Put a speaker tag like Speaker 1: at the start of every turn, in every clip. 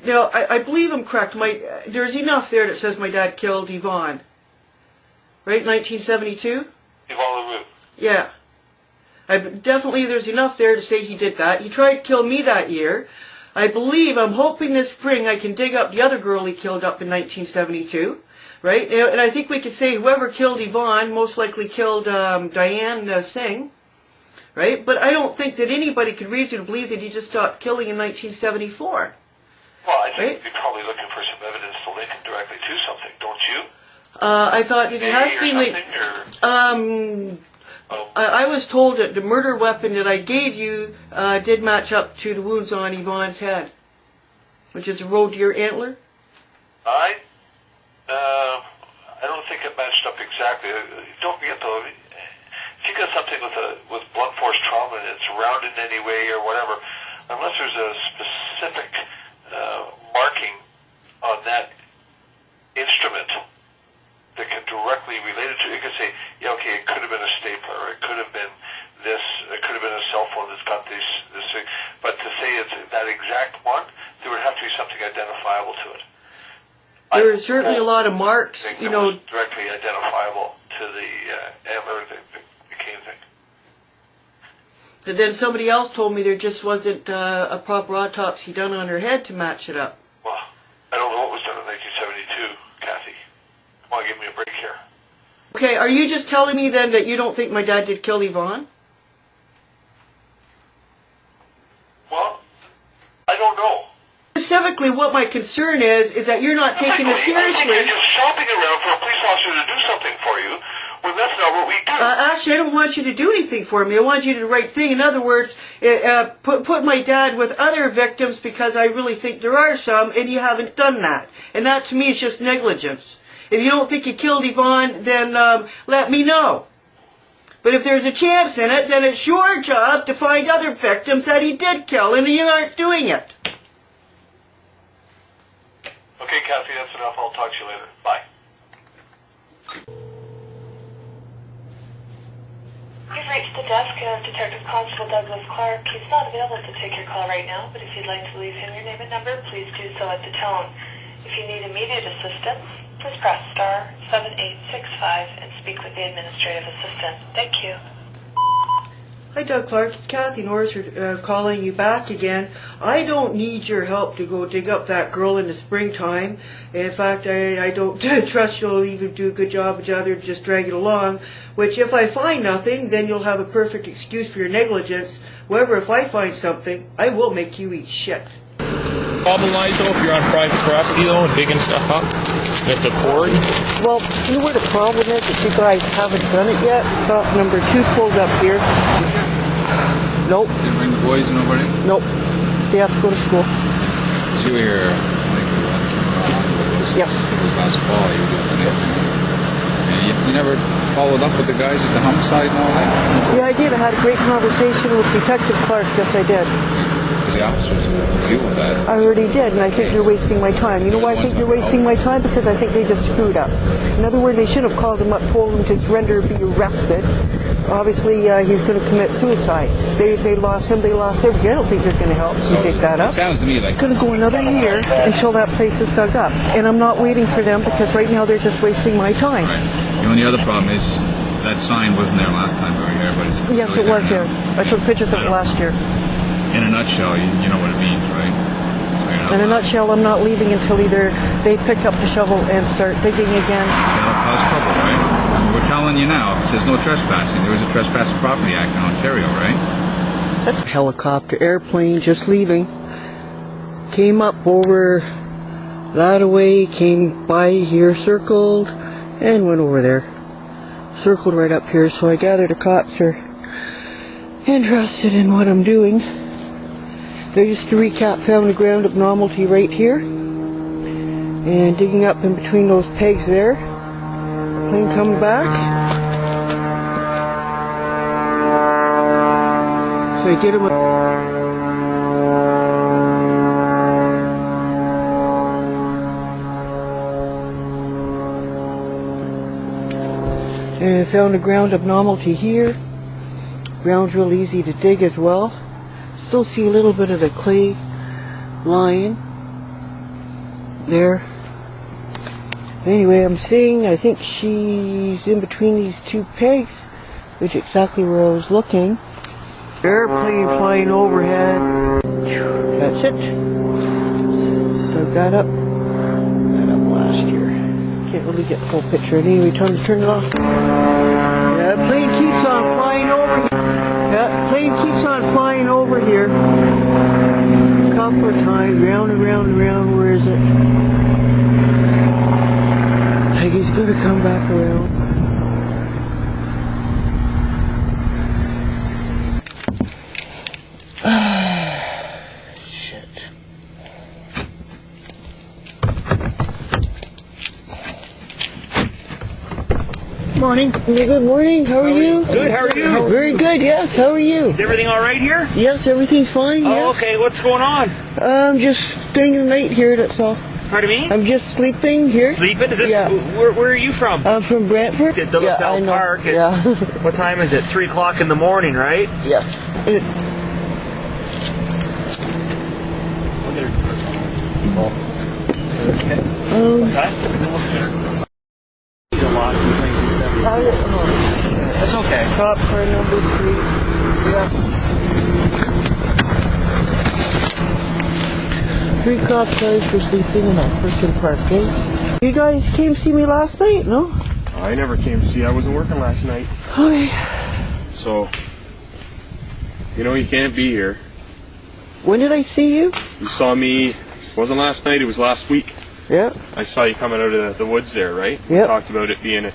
Speaker 1: Now, I believe I'm correct. There's enough there that says my dad killed Yvonne. Right, 1972?
Speaker 2: Yvonne LaRue.
Speaker 1: Yeah. Definitely there's enough there to say he did that. He tried to kill me that year. I'm hoping this spring I can dig up the other girl he killed up in 1972. Right? And I think we could say whoever killed Yvonne most likely killed Diane Singh. Right? But I don't think that anybody could reasonably believe that he just stopped killing in 1974.
Speaker 2: Well, I think you're probably looking for some evidence to link him directly to something, don't you?
Speaker 1: I thought that he has been I was told that the murder weapon that I gave you did match up to the wounds on Yvonne's head, which is a roe deer antler.
Speaker 2: I don't think it matched up exactly. Don't forget though, if you got something with blunt force trauma and it's rounded in any way or whatever, unless there's a specific marking on that instrument that can directly relate it to, you could say, yeah, okay, it could have been a stapler, or it could have been this, it could have been a cell phone that's got this thing. But to say it's that exact one, there would have to be something identifiable to it.
Speaker 1: There are certainly a lot of marks,
Speaker 2: you know, directly identifiable to the antler that became thing.
Speaker 1: And then somebody else told me there just wasn't a proper autopsy done on her head to match it up.
Speaker 2: Well, I don't know what was done in 1972, Kathy. Come on, give me a break here.
Speaker 1: Okay, are you just telling me then that you don't think my dad did kill Yvonne?
Speaker 2: Well, I don't know.
Speaker 1: Specifically, what my concern is that you're not taking this seriously.
Speaker 2: You're just shopping around for a police officer to do something for you, when that's not what we do.
Speaker 1: Actually, I don't want you to do anything for me. I want you to do the right thing. In other words, put my dad with other victims because I really think there are some, and you haven't done that. And that, to me, is just negligence. If you don't think you killed Yvonne, then let me know. But if there's a chance in it, then it's your job to find other victims that he did kill, and you aren't doing it.
Speaker 2: Okay, Kathy, that's enough. I'll talk to you later. Bye.
Speaker 3: You've reached the desk of Detective Constable Douglas Clark. He's not available to take your call right now, but if you'd like to leave him your name and number, please do so at the tone. If you need immediate assistance, please press star 7865 and speak with the administrative assistant. Thank you.
Speaker 1: Hi, Doug Clark. It's Kathy Norris calling you back again. I don't need your help to go dig up that girl in the springtime. In fact, I don't trust you'll even do a good job of other just drag it along, which if I find nothing, then you'll have a perfect excuse for your negligence. However, if I find something, I will make you eat shit.
Speaker 4: Problem lies though, if you're on private property though and digging stuff up, and it's a quarry.
Speaker 1: Well, you know where the problem is that you guys haven't done it yet? Top number 2 pulled up here. Nope.
Speaker 5: Didn't bring the boys, nobody?
Speaker 1: Nope. They have to go to school.
Speaker 5: So you were here,
Speaker 1: Yes.
Speaker 5: It was last fall you were doing this. And you never followed up with the guys at the homicide and all that?
Speaker 1: Yeah, I did. I had a great conversation with Detective Clark. Yes, I did.
Speaker 5: The officers deal with that.
Speaker 1: I already did, and I think you're wasting my time. You know why I think you're wasting my time? Because I think they just screwed up. In other words, they should have called him up, told him to surrender, be arrested. Obviously, he's going to commit suicide. They lost him, they lost everything. I don't think they're going to help you pick that up.
Speaker 5: It sounds to me like...
Speaker 1: It's going to go another year until that place is dug up. And I'm not waiting for them because right now they're just wasting my time.
Speaker 5: Right. The only other problem is that sign wasn't there last time we were here, but it's...
Speaker 1: Yes, it was there. I took pictures of it last year.
Speaker 5: In a nutshell, you know what it means, right?
Speaker 1: In a nutshell, I'm not leaving until either they pick up the shovel and start digging again.
Speaker 5: So that'll cause trouble, right? I mean, we're telling you now, it says no trespassing. There was a Trespass Property Act in Ontario, right?
Speaker 1: That's a helicopter airplane just leaving. Came up over that away, came by here, circled, and went over there. Circled right up here, so I gather the cops are interested in what I'm doing. They just to recap, found a ground abnormality right here. And digging up in between those pegs there. Plane coming back. So I get him and I found a ground abnormality here. Ground's real easy to dig as well. Still see a little bit of the clay lying. there. Anyway, I'm seeing, I think she's in between these two pegs, which is exactly where I was looking. Airplane flying overhead. That's it. Dug that up. That up last year. Can't really get the full picture. Anyway, time to turn it off. Yeah, that plane keeps on flying over. Yeah, plane keeps on flying over here. A couple of times, round and round and round. Where is it? I think he's gonna come back around. Shit.
Speaker 6: Morning.
Speaker 1: Good morning. How are you?
Speaker 6: Good, how are you?
Speaker 1: Very good, yes. How are you?
Speaker 6: Is everything all right here?
Speaker 1: Yes, everything's fine,
Speaker 6: Oh,
Speaker 1: yes.
Speaker 6: okay. What's going on?
Speaker 1: I'm just staying the night here, that's all.
Speaker 6: Pardon me?
Speaker 1: I'm just sleeping here.
Speaker 6: Sleeping? Is this,
Speaker 1: Yeah.
Speaker 6: where are you from?
Speaker 1: I'm from Brantford.
Speaker 6: At De La Salle
Speaker 1: I know.
Speaker 6: Park.
Speaker 1: Yeah.
Speaker 6: What time is it? 3 o'clock in the morning, right?
Speaker 1: Yes.
Speaker 6: What's that? Lost since 1970. That's okay.
Speaker 1: Cop car number 3. Yes. 3 cop cars for sleeping in that freaking park gate. You guys came to see me last night, no?
Speaker 7: I never came to see you. I wasn't working last night.
Speaker 1: Okay.
Speaker 7: So, you can't be here.
Speaker 1: When did I see you?
Speaker 7: You saw me, it wasn't last night, it was last week.
Speaker 1: Yeah.
Speaker 7: I saw you coming out of the woods there, right?
Speaker 1: Yep.
Speaker 7: We talked about it being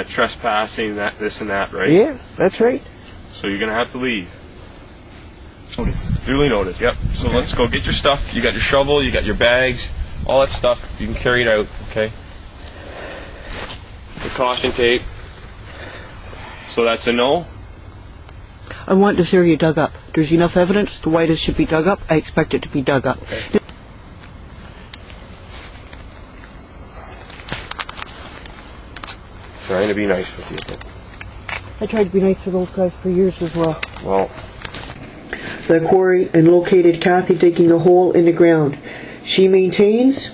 Speaker 7: trespassing, this and that, right?
Speaker 1: Yeah, that's right.
Speaker 7: So you're going to have to leave. Okay. Duly noted, yep. So let's go get your stuff. You got your shovel, you got your bags, all that stuff. You can carry it out, okay? The caution tape. So that's a no?
Speaker 1: I want this area dug up. There's enough evidence to why this should be dug up. I expect it to be dug up.
Speaker 7: Okay. Trying to be nice with you.
Speaker 1: I tried to be nice to those guys for years as well.
Speaker 7: Well,
Speaker 1: The quarry and located Kathy digging a hole in the ground. She maintains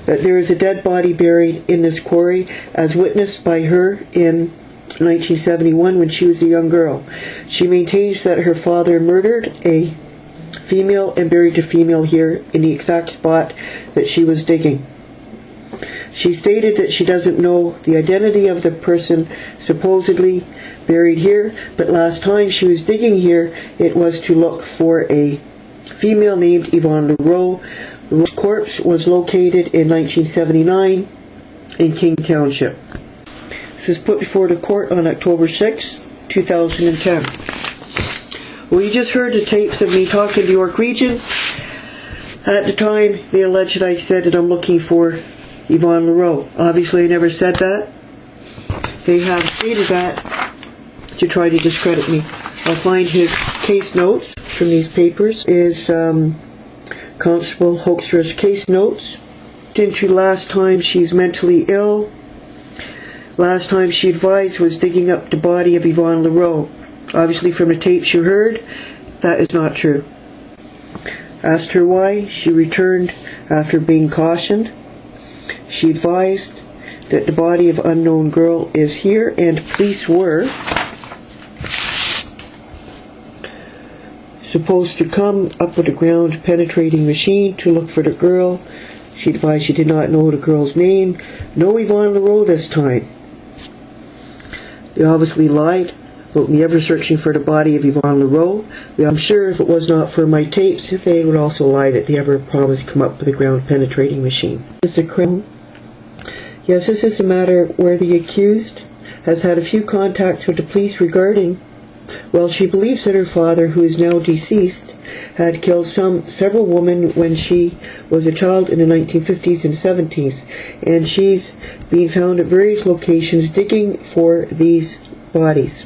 Speaker 1: that there is a dead body buried in this quarry, as witnessed by her in 1971 when she was a young girl. She maintains that her father murdered a female and buried the female here in the exact spot that she was digging. She stated that she doesn't know the identity of the person supposedly buried here, but last time she was digging here, it was to look for a female named Yvonne Leroux. Leroux's corpse was located in 1979 in King Township. This was put before the court on October 6, 2010. Well, you just heard the tapes of me talking to York Region. At the time, they alleged that I said that I'm looking for Yvonne Leroux. Obviously, I never said that. They have stated that to try to discredit me. I'll find his case notes from these papers. Is Constable Holstra's case notes. Into last time she's mentally ill. Last time she advised was digging up the body of Yvonne Leroux. Obviously, from the tapes you heard, that is not true. Asked her why. She returned after being cautioned. She advised that the body of unknown girl is here, and police were supposed to come up with a ground penetrating machine to look for the girl. She advised she did not know the girl's name. No Yvonne Leroux this time. They obviously lied about me ever searching for the body of Yvonne Leroux. I'm sure if it was not for my tapes, they would also lie that they ever promised to come up with a ground penetrating machine. Is the crime? Yes, this is a matter where the accused has had a few contacts with the police regarding, well, she believes that her father, who is now deceased, had killed several women when she was a child in the 1950s and 70s, and she's being found at various locations digging for these bodies.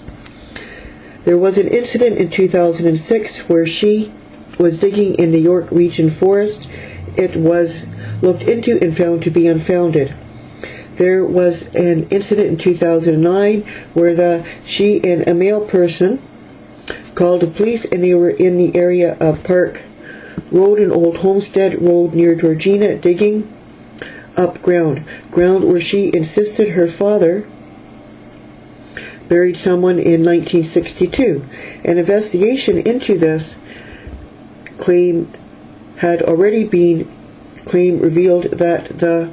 Speaker 1: There was an incident in 2006 where she was digging in the York Region forest. It was looked into and found to be unfounded. There was an incident in 2009 where she and a male person called the police, and they were in the area of Park Road and Old Homestead Road near Georgina, digging up ground where she insisted her father buried someone in 1962. An investigation into this claim revealed that the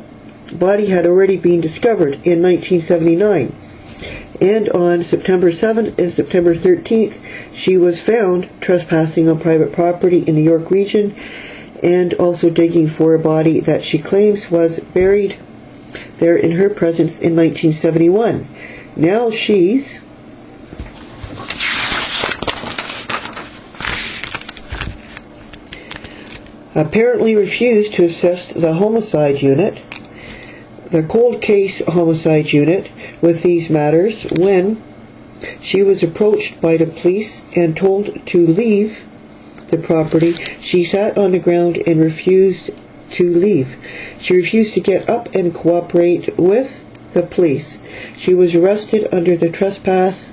Speaker 1: body had already been discovered in 1979. And on September 7th and September 13th, she was found trespassing on private property in the York region and also digging for a body that she claims was buried there in her presence in 1971. Now she's apparently refused to assist the homicide unit, the cold case homicide unit, with these matters when she was approached by the police and told to leave the property. She sat on the ground and refused to leave. She refused to get up and cooperate with the police. She was arrested under the Trespass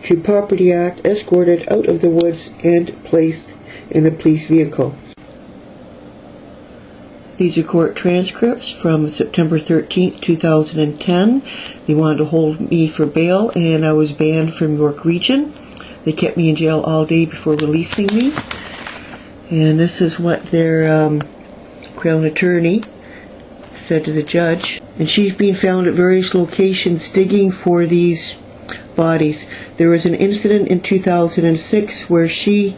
Speaker 1: to Property Act, escorted out of the woods, and placed in a police vehicle. These are court transcripts from September 13th, 2010. They wanted to hold me for bail, and I was banned from York Region. They kept me in jail all day before releasing me. And this is what their Crown Attorney said to the judge. And she's been found at various locations digging for these bodies. There was an incident in 2006 where she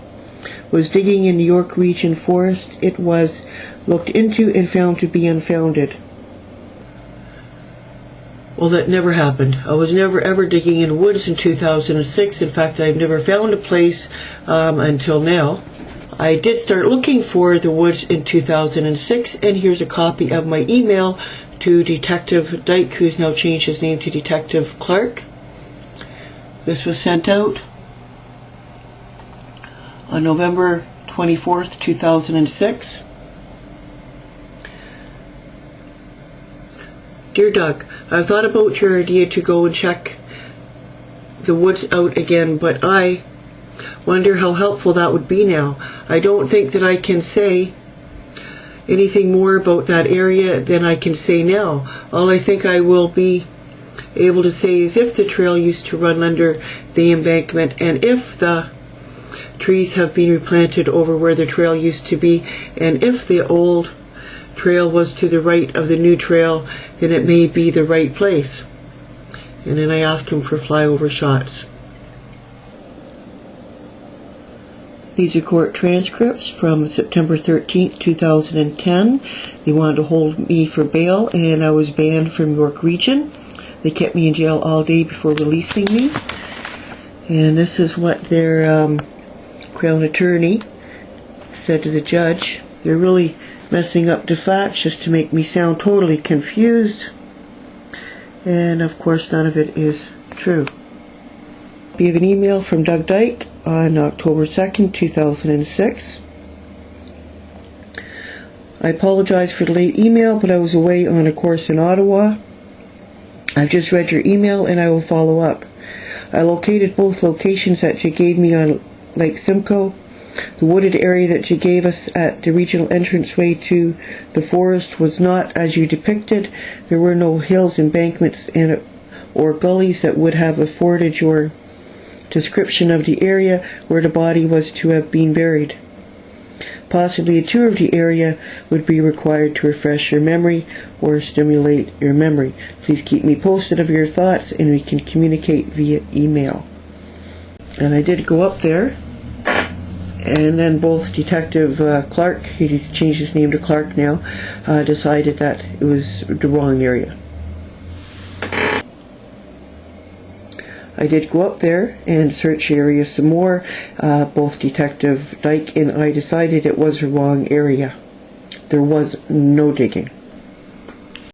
Speaker 1: was digging in the York Region forest. It was looked into and found to be unfounded. Well, that never happened. I was never ever digging in woods in 2006. In fact, I've never found a place until now. I did start looking for the woods in 2006, and here's a copy of my email to Detective Dyke, who's now changed his name to Detective Clark. This was sent out on November 24th, 2006. Dear Doug, I've thought about your idea to go and check the woods out again, but I wonder how helpful that would be now. I don't think that I can say anything more about that area than I can say now. All I think I will be able to say is if the trail used to run under the embankment, and if the trees have been replanted over where the trail used to be, and if the old trail was to the right of the new trail, then it may be the right place. And then I asked him for flyover shots. These are court transcripts from September 13th, 2010. They wanted to hold me for bail, and I was banned from York Region. They kept me in jail all day before releasing me. And this is what their Crown Attorney said to the judge. They're really messing up the facts just to make me sound totally confused. And of course none of it is true. We have an email from Doug Dyke on October 2nd, 2006. I apologize for the late email, but I was away on a course in Ottawa. I've just read your email and I will follow up. I located both locations that you gave me on Lake Simcoe. The wooded area that you gave us at the regional entranceway to the forest was not as you depicted. There were no hills, embankments, or gullies that would have afforded your description of the area where the body was to have been buried. Possibly a tour of the area would be required to refresh your memory or stimulate your memory. Please keep me posted of your thoughts and we can communicate via email. And I did go up there, and then both Detective Clark, he's changed his name to Clark now, decided that it was the wrong area. I did go up there and search the area some more. Both Detective Dyke and I decided it was the wrong area. There was no digging.